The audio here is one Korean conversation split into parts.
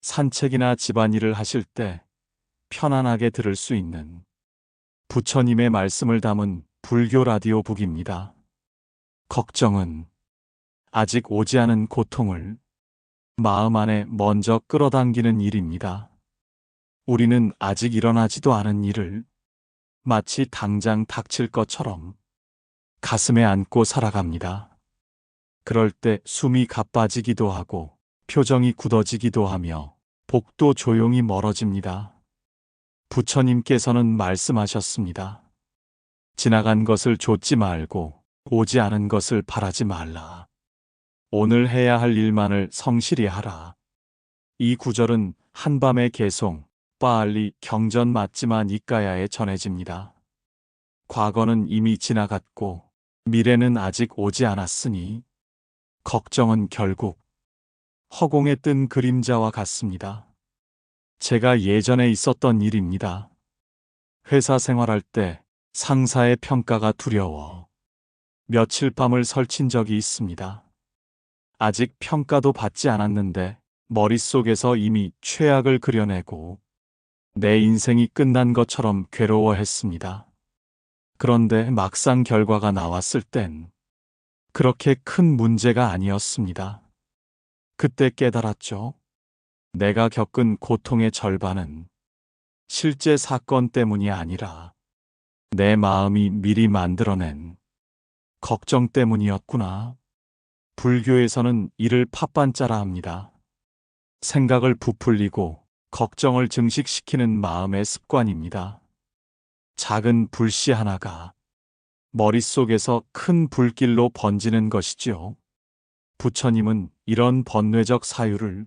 산책이나 집안일을 하실 때 편안하게 들을 수 있는 부처님의 말씀을 담은 불교 라디오북입니다. 걱정은 아직 오지 않은 고통을 마음 안에 먼저 끌어당기는 일입니다. 우리는 아직 일어나지도 않은 일을 마치 당장 닥칠 것처럼 가슴에 안고 살아갑니다. 그럴 때 숨이 가빠지기도 하고 표정이 굳어지기도 하며 복도 조용히 멀어집니다. 부처님께서는 말씀하셨습니다. 지나간 것을 좇지 말고 오지 않은 것을 바라지 말라. 오늘 해야 할 일만을 성실히 하라. 이 구절은 한밤의 개송, 빨리 경전 맞지마 니까야에 전해집니다. 과거는 이미 지나갔고 미래는 아직 오지 않았으니 걱정은 결국 허공에 뜬 그림자와 같습니다. 제가 예전에 있었던 일입니다. 회사 생활할 때 상사의 평가가 두려워 며칠 밤을 설친 적이 있습니다. 아직 평가도 받지 않았는데 머릿속에서 이미 최악을 그려내고 내 인생이 끝난 것처럼 괴로워했습니다. 그런데 막상 결과가 나왔을 땐 그렇게 큰 문제가 아니었습니다. 그때 깨달았죠. 내가 겪은 고통의 절반은 실제 사건 때문이 아니라 내 마음이 미리 만들어낸 걱정 때문이었구나. 불교에서는 이를 팥반자라 합니다. 생각을 부풀리고 걱정을 증식시키는 마음의 습관입니다. 작은 불씨 하나가 머릿속에서 큰 불길로 번지는 것이지요. 부처님은 이런 번뇌적 사유를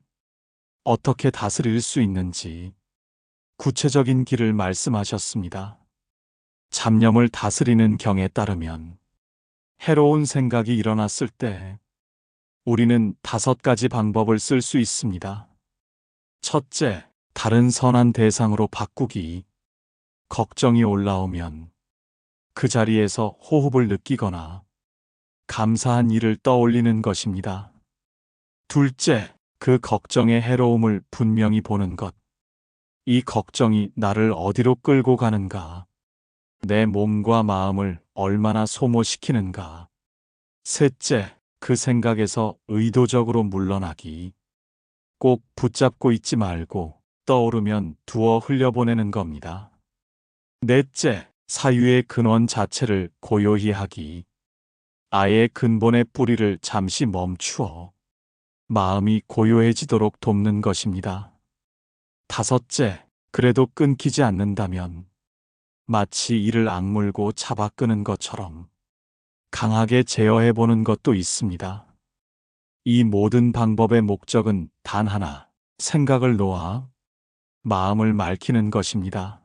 어떻게 다스릴 수 있는지 구체적인 길을 말씀하셨습니다. 잡념을 다스리는 경에 따르면 해로운 생각이 일어났을 때 우리는 5가지 방법을 쓸 수 있습니다. 첫째, 다른 선한 대상으로 바꾸기. 걱정이 올라오면 그 자리에서 호흡을 느끼거나 감사한 일을 떠올리는 것입니다. 둘째, 그 걱정의 해로움을 분명히 보는 것. 이 걱정이 나를 어디로 끌고 가는가? 내 몸과 마음을 얼마나 소모시키는가? 셋째, 그 생각에서 의도적으로 물러나기. 꼭 붙잡고 있지 말고 떠오르면 두어 흘려보내는 겁니다. 넷째, 사유의 근원 자체를 고요히 하기. 아예 근본의 뿌리를 잠시 멈추어 마음이 고요해지도록 돕는 것입니다. 다섯째, 그래도 끊기지 않는다면 마치 이를 악물고 잡아 끄는 것처럼 강하게 제어해보는 것도 있습니다. 이 모든 방법의 목적은 단 하나, 생각을 놓아 마음을 맑히는 것입니다.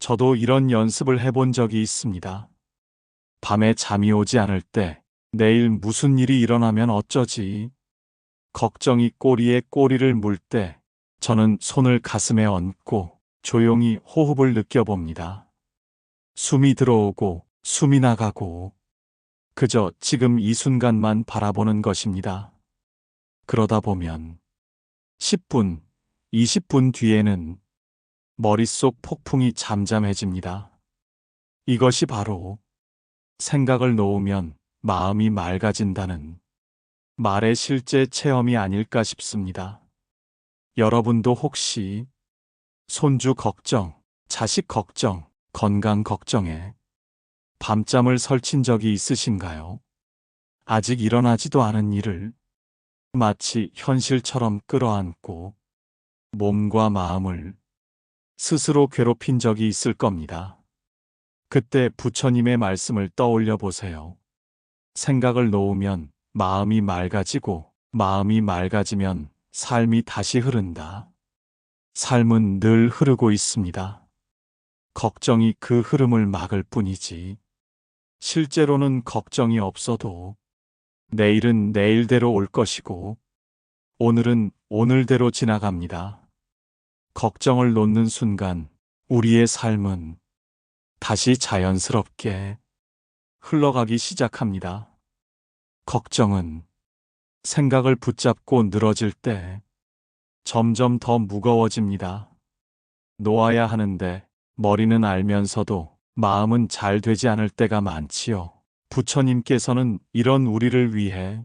저도 이런 연습을 해본 적이 있습니다. 밤에 잠이 오지 않을 때 내일 무슨 일이 일어나면 어쩌지? 걱정이 꼬리에 꼬리를 물 때 저는 손을 가슴에 얹고 조용히 호흡을 느껴봅니다. 숨이 들어오고 숨이 나가고 그저 지금 이 순간만 바라보는 것입니다. 그러다 보면 10분, 20분 뒤에는 머릿속 폭풍이 잠잠해집니다. 이것이 바로 생각을 놓으면 마음이 맑아진다는 말의 실제 체험이 아닐까 싶습니다. 여러분도 혹시 손주 걱정, 자식 걱정, 건강 걱정에 밤잠을 설친 적이 있으신가요? 아직 일어나지도 않은 일을 마치 현실처럼 끌어안고 몸과 마음을 스스로 괴롭힌 적이 있을 겁니다. 그때 부처님의 말씀을 떠올려 보세요. 생각을 놓으면 마음이 맑아지고 마음이 맑아지면 삶이 다시 흐른다. 삶은 늘 흐르고 있습니다. 걱정이 그 흐름을 막을 뿐이지. 실제로는 걱정이 없어도 내일은 내일대로 올 것이고 오늘은 오늘대로 지나갑니다. 걱정을 놓는 순간 우리의 삶은 다시 자연스럽게 흘러가기 시작합니다. 걱정은 생각을 붙잡고 늘어질 때 점점 더 무거워집니다. 놓아야 하는데 머리는 알면서도 마음은 잘 되지 않을 때가 많지요. 부처님께서는 이런 우리를 위해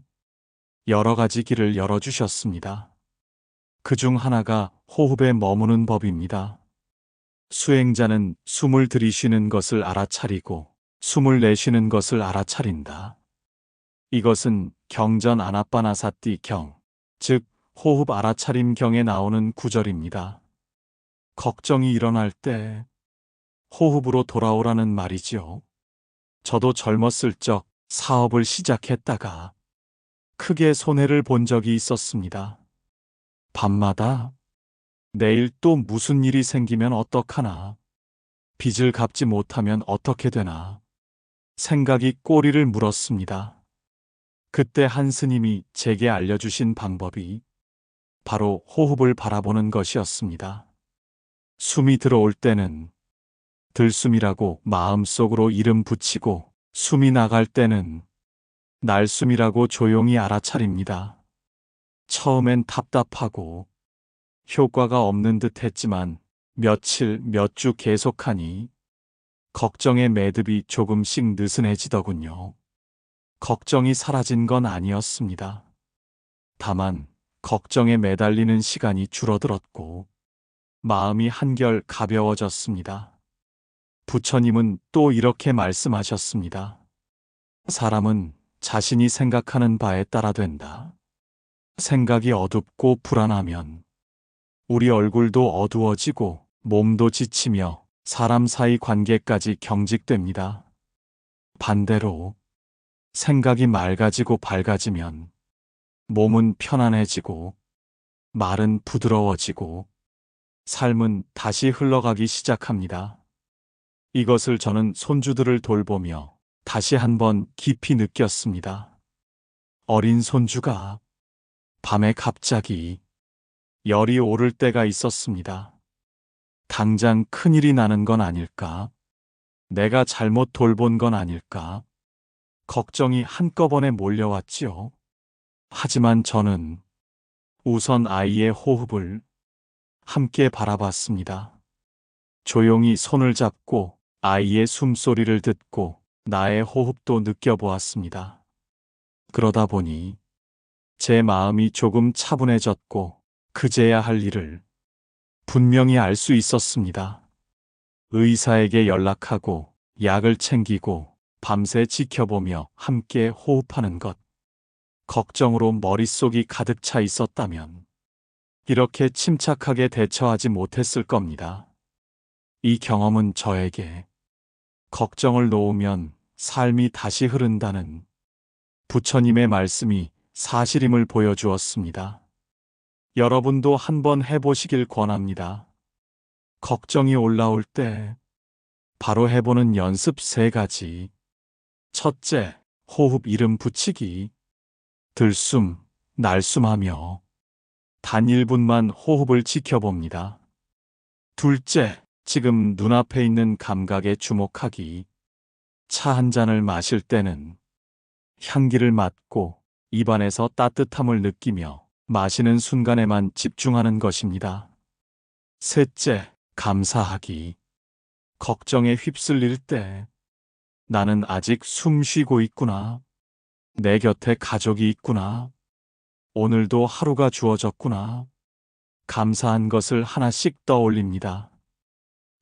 여러 가지 길을 열어주셨습니다. 그 중 하나가 호흡에 머무는 법입니다. 수행자는 숨을 들이쉬는 것을 알아차리고 숨을 내쉬는 것을 알아차린다. 이것은 경전 아나빠나사티 경, 즉 호흡 알아차림 경에 나오는 구절입니다. 걱정이 일어날 때 호흡으로 돌아오라는 말이지요. 저도 젊었을 적 사업을 시작했다가 크게 손해를 본 적이 있었습니다. 밤마다 내일 또 무슨 일이 생기면 어떡하나, 빚을 갚지 못하면 어떻게 되나 생각이 꼬리를 물었습니다. 그때 한 스님이 제게 알려주신 방법이 바로 호흡을 바라보는 것이었습니다. 숨이 들어올 때는 들숨이라고 마음속으로 이름 붙이고 숨이 나갈 때는 날숨이라고 조용히 알아차립니다. 처음엔 답답하고 효과가 없는 듯 했지만 며칠, 몇 주 계속하니 걱정의 매듭이 조금씩 느슨해지더군요. 걱정이 사라진 건 아니었습니다. 다만 걱정에 매달리는 시간이 줄어들었고 마음이 한결 가벼워졌습니다. 부처님은 또 이렇게 말씀하셨습니다. 사람은 자신이 생각하는 바에 따라 된다. 생각이 어둡고 불안하면 우리 얼굴도 어두워지고 몸도 지치며 사람 사이 관계까지 경직됩니다. 반대로 생각이 맑아지고 밝아지면 몸은 편안해지고 말은 부드러워지고 삶은 다시 흘러가기 시작합니다. 이것을 저는 손주들을 돌보며 다시 한번 깊이 느꼈습니다. 어린 손주가 밤에 갑자기 열이 오를 때가 있었습니다. 당장 큰일이 나는 건 아닐까? 내가 잘못 돌본 건 아닐까? 걱정이 한꺼번에 몰려왔지요. 하지만 저는 우선 아이의 호흡을 함께 바라봤습니다. 조용히 손을 잡고 아이의 숨소리를 듣고 나의 호흡도 느껴보았습니다. 그러다 보니 제 마음이 조금 차분해졌고 그제야 할 일을 분명히 알 수 있었습니다. 의사에게 연락하고 약을 챙기고 밤새 지켜보며 함께 호흡하는 것. 걱정으로 머릿속이 가득 차 있었다면 이렇게 침착하게 대처하지 못했을 겁니다. 이 경험은 저에게 걱정을 놓으면 삶이 다시 흐른다는 부처님의 말씀이 사실임을 보여주었습니다. 여러분도 한번 해보시길 권합니다. 걱정이 올라올 때 바로 해보는 연습 3가지. 첫째, 호흡 이름 붙이기. 들숨, 날숨하며 단 1분만 호흡을 지켜봅니다. 둘째, 지금 눈앞에 있는 감각에 주목하기. 차 한 잔을 마실 때는 향기를 맡고 입안에서 따뜻함을 느끼며 마시는 순간에만 집중하는 것입니다. 셋째, 감사하기. 걱정에 휩쓸릴 때 나는 아직 숨 쉬고 있구나. 내 곁에 가족이 있구나. 오늘도 하루가 주어졌구나. 감사한 것을 하나씩 떠올립니다.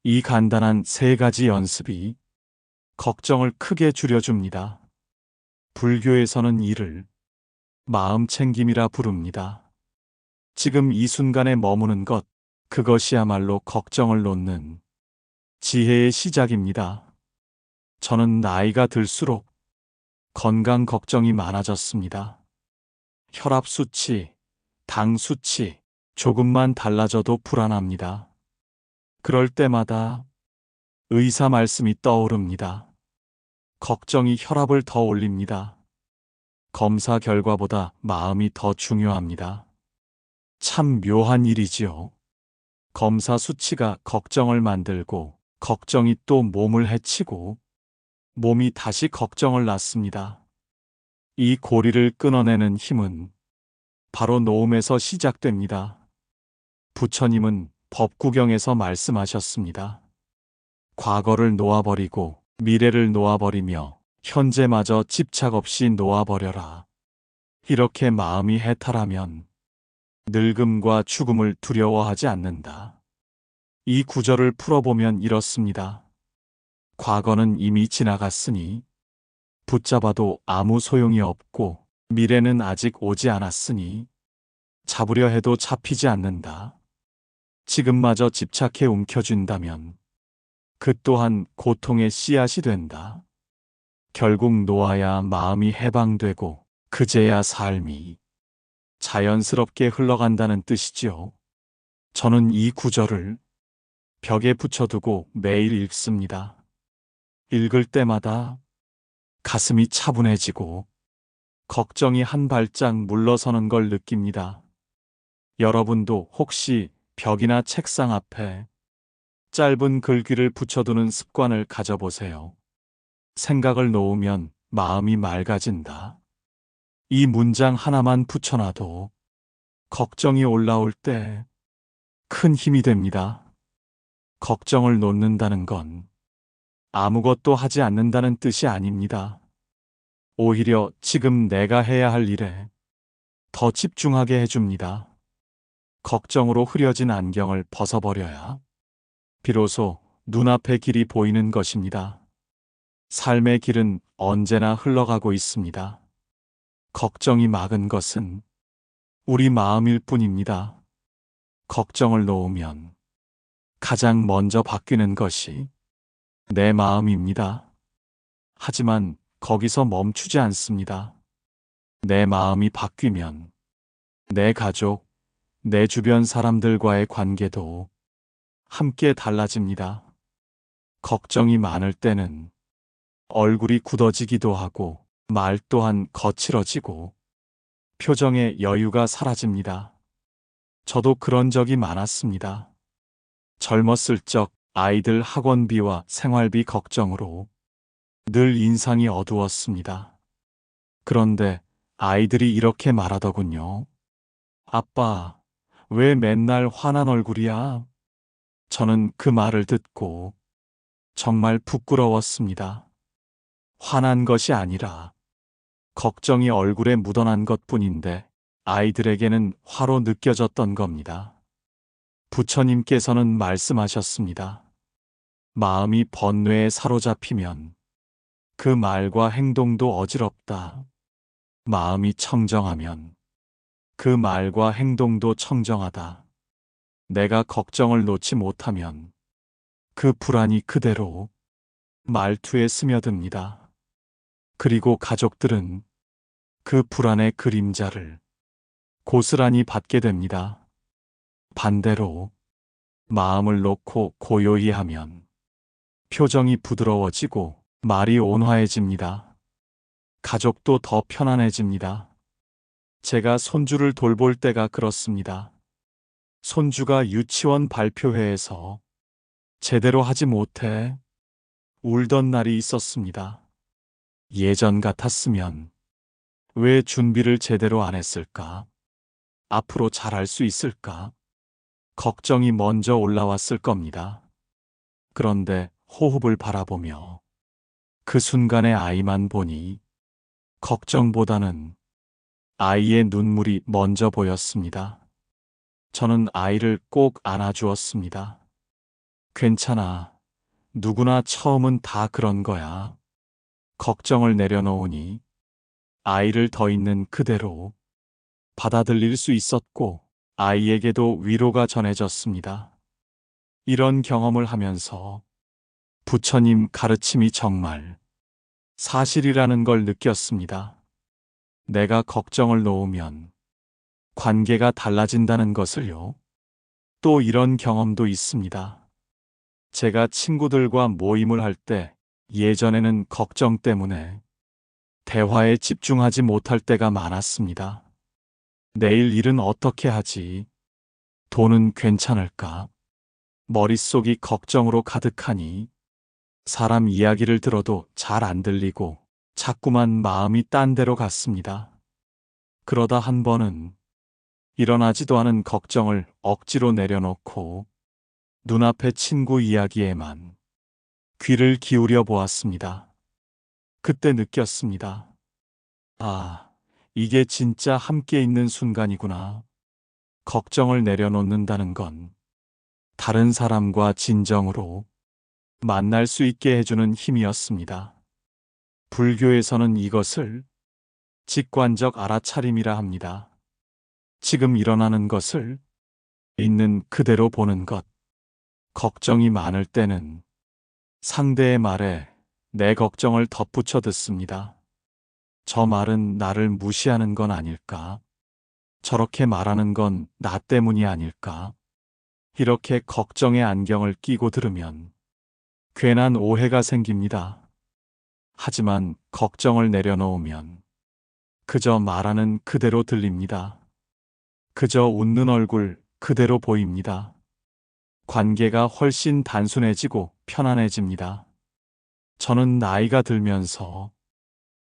이 간단한 3가지 연습이 걱정을 크게 줄여줍니다. 불교에서는 이를 마음 챙김이라 부릅니다. 지금 이 순간에 머무는 것, 그것이야말로 걱정을 놓는 지혜의 시작입니다. 저는 나이가 들수록 건강 걱정이 많아졌습니다. 혈압 수치, 당 수치, 조금만 달라져도 불안합니다. 그럴 때마다 의사 말씀이 떠오릅니다. 걱정이 혈압을 더 올립니다. 검사 결과보다 마음이 더 중요합니다. 참 묘한 일이지요. 검사 수치가 걱정을 만들고 걱정이 또 몸을 해치고 몸이 다시 걱정을 낳습니다. 이 고리를 끊어내는 힘은 바로 놓음에서 시작됩니다. 부처님은 법구경에서 말씀하셨습니다. 과거를 놓아버리고 미래를 놓아버리며 현재마저 집착 없이 놓아버려라. 이렇게 마음이 해탈하면 늙음과 죽음을 두려워하지 않는다. 이 구절을 풀어보면 이렇습니다. 과거는 이미 지나갔으니 붙잡아도 아무 소용이 없고 미래는 아직 오지 않았으니 잡으려 해도 잡히지 않는다. 지금마저 집착해 움켜쥔다면 그 또한 고통의 씨앗이 된다. 결국 놓아야 마음이 해방되고 그제야 삶이 자연스럽게 흘러간다는 뜻이지요. 저는 이 구절을 벽에 붙여두고 매일 읽습니다. 읽을 때마다 가슴이 차분해지고 걱정이 한 발짝 물러서는 걸 느낍니다. 여러분도 혹시 벽이나 책상 앞에 짧은 글귀를 붙여두는 습관을 가져보세요. 생각을 놓으면 마음이 맑아진다. 이 문장 하나만 붙여놔도 걱정이 올라올 때 큰 힘이 됩니다. 걱정을 놓는다는 건 아무것도 하지 않는다는 뜻이 아닙니다. 오히려 지금 내가 해야 할 일에 더 집중하게 해줍니다. 걱정으로 흐려진 안경을 벗어버려야 비로소 눈앞의 길이 보이는 것입니다. 삶의 길은 언제나 흘러가고 있습니다. 걱정이 막은 것은 우리 마음일 뿐입니다. 걱정을 놓으면 가장 먼저 바뀌는 것이 내 마음입니다. 하지만 거기서 멈추지 않습니다. 내 마음이 바뀌면 내 가족, 내 주변 사람들과의 관계도 함께 달라집니다. 걱정이 많을 때는 얼굴이 굳어지기도 하고 말 또한 거칠어지고 표정에 여유가 사라집니다. 저도 그런 적이 많았습니다. 젊었을 적 아이들 학원비와 생활비 걱정으로 늘 인상이 어두웠습니다. 그런데 아이들이 이렇게 말하더군요. 아빠, 왜 맨날 화난 얼굴이야? 저는 그 말을 듣고 정말 부끄러웠습니다. 화난 것이 아니라 걱정이 얼굴에 묻어난 것뿐인데 아이들에게는 화로 느껴졌던 겁니다. 부처님께서는 말씀하셨습니다. 마음이 번뇌에 사로잡히면 그 말과 행동도 어지럽다. 마음이 청정하면 그 말과 행동도 청정하다. 내가 걱정을 놓지 못하면 그 불안이 그대로 말투에 스며듭니다. 그리고 가족들은 그 불안의 그림자를 고스란히 받게 됩니다. 반대로 마음을 놓고 고요히 하면 표정이 부드러워지고 말이 온화해집니다. 가족도 더 편안해집니다. 제가 손주를 돌볼 때가 그렇습니다. 손주가 유치원 발표회에서 제대로 하지 못해 울던 날이 있었습니다. 예전 같았으면 왜 준비를 제대로 안 했을까? 앞으로 잘할 수 있을까? 걱정이 먼저 올라왔을 겁니다. 그런데 호흡을 바라보며 그 순간의 아이만 보니 걱정보다는 아이의 눈물이 먼저 보였습니다. 저는 아이를 꼭 안아주었습니다. 괜찮아. 누구나 처음은 다 그런 거야. 걱정을 내려놓으니 아이를 더 있는 그대로 받아들일 수 있었고 아이에게도 위로가 전해졌습니다. 이런 경험을 하면서 부처님 가르침이 정말 사실이라는 걸 느꼈습니다. 내가 걱정을 놓으면 관계가 달라진다는 것을요. 또 이런 경험도 있습니다. 제가 친구들과 모임을 할 때 예전에는 걱정 때문에 대화에 집중하지 못할 때가 많았습니다. 내일 일은 어떻게 하지? 돈은 괜찮을까? 머릿속이 걱정으로 가득하니 사람 이야기를 들어도 잘 안 들리고 자꾸만 마음이 딴 데로 갔습니다. 그러다 한 번은 일어나지도 않은 걱정을 억지로 내려놓고 눈앞의 친구 이야기에만 귀를 기울여 보았습니다. 그때 느꼈습니다. 아, 이게 진짜 함께 있는 순간이구나. 걱정을 내려놓는다는 건 다른 사람과 진정으로 만날 수 있게 해주는 힘이었습니다. 불교에서는 이것을 직관적 알아차림이라 합니다. 지금 일어나는 것을 있는 그대로 보는 것. 걱정이 많을 때는 상대의 말에 내 걱정을 덧붙여 듣습니다. 저 말은 나를 무시하는 건 아닐까? 저렇게 말하는 건 나 때문이 아닐까? 이렇게 걱정의 안경을 끼고 들으면 괜한 오해가 생깁니다. 하지만 걱정을 내려놓으면 그저 말하는 그대로 들립니다. 그저 웃는 얼굴 그대로 보입니다. 관계가 훨씬 단순해지고 편안해집니다. 저는 나이가 들면서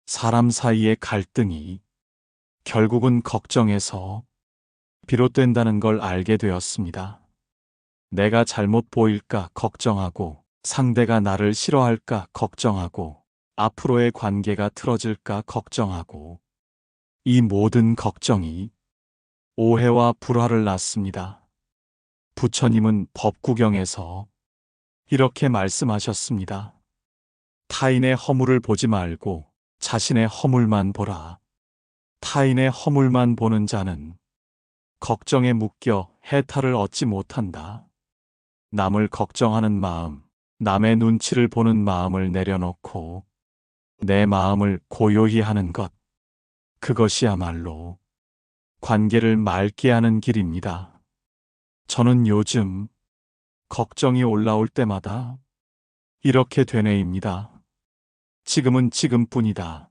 사람 사이의 갈등이 결국은 걱정에서 비롯된다는 걸 알게 되었습니다. 내가 잘못 보일까 걱정하고, 상대가 나를 싫어할까 걱정하고, 앞으로의 관계가 틀어질까 걱정하고, 이 모든 걱정이 오해와 불화를 낳습니다. 부처님은 법구경에서 이렇게 말씀하셨습니다. 타인의 허물을 보지 말고 자신의 허물만 보라. 타인의 허물만 보는 자는 걱정에 묶여 해탈을 얻지 못한다. 남을 걱정하는 마음, 남의 눈치를 보는 마음을 내려놓고 내 마음을 고요히 하는 것, 그것이야말로 관계를 맑게 하는 길입니다. 저는 요즘 걱정이 올라올 때마다 이렇게 되뇌입니다. 지금은 지금뿐이다.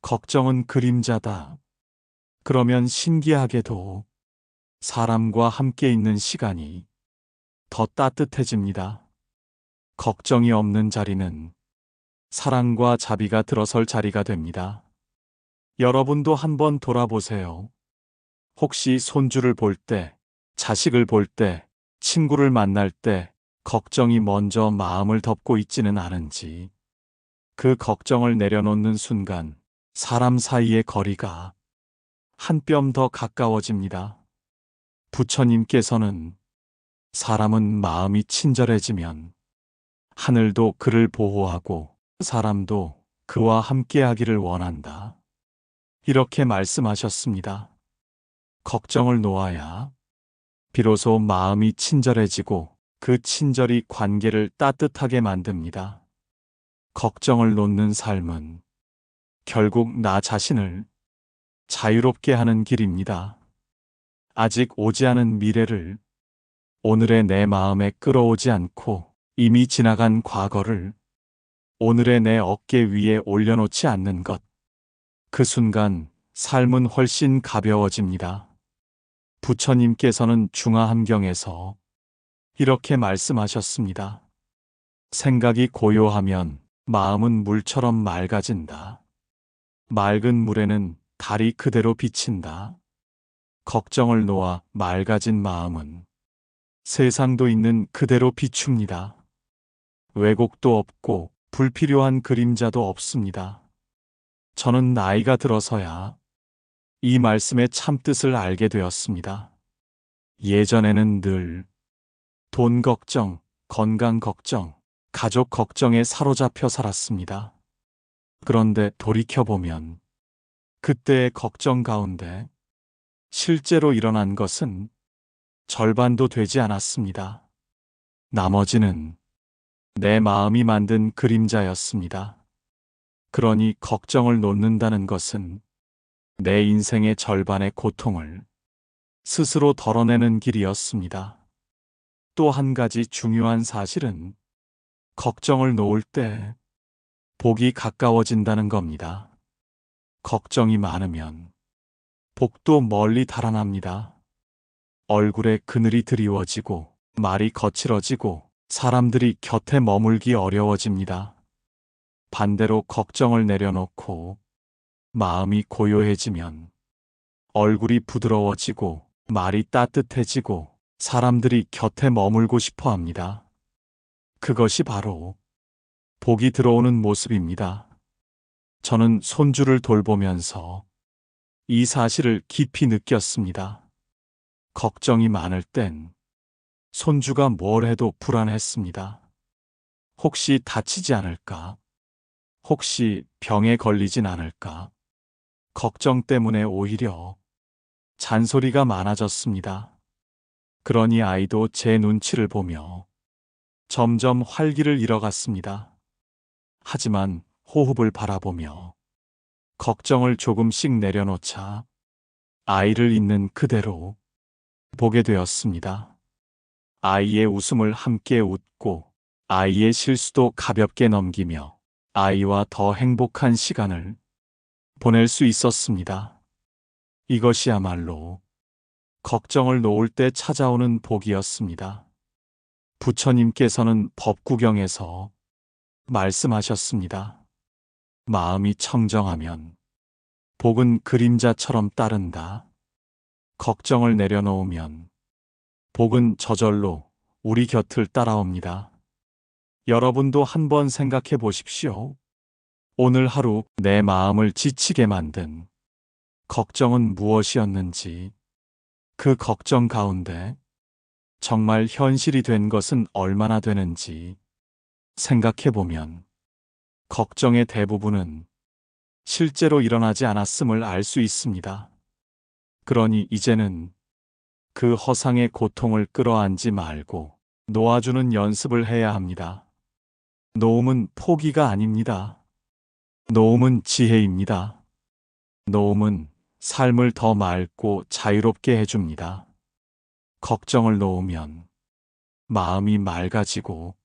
걱정은 그림자다. 그러면 신기하게도 사람과 함께 있는 시간이 더 따뜻해집니다. 걱정이 없는 자리는 사랑과 자비가 들어설 자리가 됩니다. 여러분도 한번 돌아보세요. 혹시 손주를 볼 때, 자식을 볼 때, 친구를 만날 때 걱정이 먼저 마음을 덮고 있지는 않은지, 그 걱정을 내려놓는 순간 사람 사이의 거리가 한 뼘 더 가까워집니다. 부처님께서는 사람은 마음이 친절해지면 하늘도 그를 보호하고 사람도 그와 함께하기를 원한다. 이렇게 말씀하셨습니다. 걱정을 놓아야 비로소 마음이 친절해지고 그 친절이 관계를 따뜻하게 만듭니다. 걱정을 놓는 삶은 결국 나 자신을 자유롭게 하는 길입니다. 아직 오지 않은 미래를 오늘의 내 마음에 끌어오지 않고 이미 지나간 과거를 오늘의 내 어깨 위에 올려놓지 않는 것. 그 순간 삶은 훨씬 가벼워집니다. 부처님께서는 중화함경에서 이렇게 말씀하셨습니다. 생각이 고요하면 마음은 물처럼 맑아진다. 맑은 물에는 달이 그대로 비친다. 걱정을 놓아 맑아진 마음은 세상도 있는 그대로 비춥니다. 왜곡도 없고 불필요한 그림자도 없습니다. 저는 나이가 들어서야 이 말씀의 참뜻을 알게 되었습니다. 예전에는 늘 돈 걱정, 건강 걱정, 가족 걱정에 사로잡혀 살았습니다. 그런데 돌이켜보면 그때의 걱정 가운데 실제로 일어난 것은 절반도 되지 않았습니다. 나머지는 내 마음이 만든 그림자였습니다. 그러니 걱정을 놓는다는 것은 내 인생의 절반의 고통을 스스로 덜어내는 길이었습니다. 또 한 가지 중요한 사실은 걱정을 놓을 때 복이 가까워진다는 겁니다. 걱정이 많으면 복도 멀리 달아납니다. 얼굴에 그늘이 드리워지고 말이 거칠어지고 사람들이 곁에 머물기 어려워집니다. 반대로 걱정을 내려놓고 마음이 고요해지면 얼굴이 부드러워지고 말이 따뜻해지고 사람들이 곁에 머물고 싶어 합니다. 그것이 바로 복이 들어오는 모습입니다. 저는 손주를 돌보면서 이 사실을 깊이 느꼈습니다. 걱정이 많을 땐 손주가 뭘 해도 불안했습니다. 혹시 다치지 않을까? 혹시 병에 걸리진 않을까? 걱정 때문에 오히려 잔소리가 많아졌습니다. 그러니 아이도 제 눈치를 보며 점점 활기를 잃어갔습니다. 하지만 호흡을 바라보며 걱정을 조금씩 내려놓자 아이를 있는 그대로 보게 되었습니다. 아이의 웃음을 함께 웃고 아이의 실수도 가볍게 넘기며 아이와 더 행복한 시간을 보낼 수 있었습니다. 이것이야말로 걱정을 놓을 때 찾아오는 복이었습니다. 부처님께서는 법구경에서 말씀하셨습니다. 마음이 청정하면 복은 그림자처럼 따른다. 걱정을 내려놓으면 복은 저절로 우리 곁을 따라옵니다. 여러분도 한번 생각해 보십시오. 오늘 하루 내 마음을 지치게 만든 걱정은 무엇이었는지, 그 걱정 가운데 정말 현실이 된 것은 얼마나 되는지 생각해 보면 걱정의 대부분은 실제로 일어나지 않았음을 알 수 있습니다. 그러니 이제는 그 허상의 고통을 끌어안지 말고 놓아주는 연습을 해야 합니다. 놓음은 포기가 아닙니다. 놓음은 지혜입니다. 놓음은 삶을 더 맑고 자유롭게 해줍니다. 걱정을 놓으면 마음이 맑아지고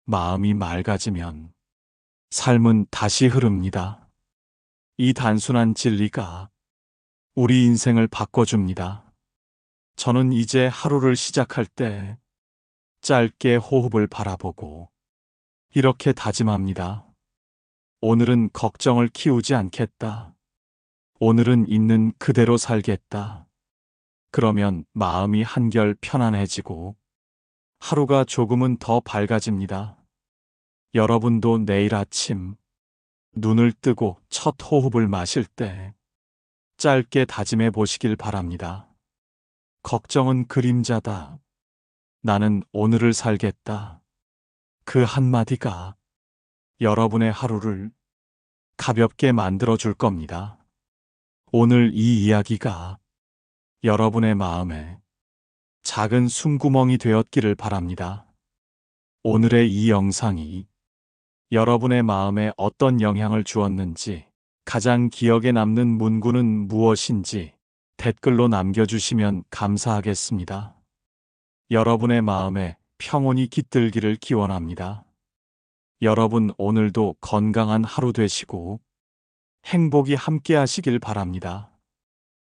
마음이 맑아지면 삶은 다시 흐릅니다. 이 단순한 진리가 우리 인생을 바꿔줍니다. 저는 이제 하루를 시작할 때 짧게 호흡을 바라보고 이렇게 다짐합니다. 오늘은 걱정을 키우지 않겠다. 오늘은 있는 그대로 살겠다. 그러면 마음이 한결 편안해지고 하루가 조금은 더 밝아집니다. 여러분도 내일 아침 눈을 뜨고 첫 호흡을 마실 때 짧게 다짐해 보시길 바랍니다. 걱정은 그림자다. 나는 오늘을 살겠다. 그 한마디가 여러분의 하루를 가볍게 만들어 줄 겁니다. 오늘 이 이야기가 여러분의 마음에 작은 숨구멍이 되었기를 바랍니다. 오늘의 이 영상이 여러분의 마음에 어떤 영향을 주었는지, 가장 기억에 남는 문구는 무엇인지 댓글로 남겨주시면 감사하겠습니다. 여러분의 마음에 평온이 깃들기를 기원합니다. 여러분 오늘도 건강한 하루 되시고 행복이 함께 하시길 바랍니다.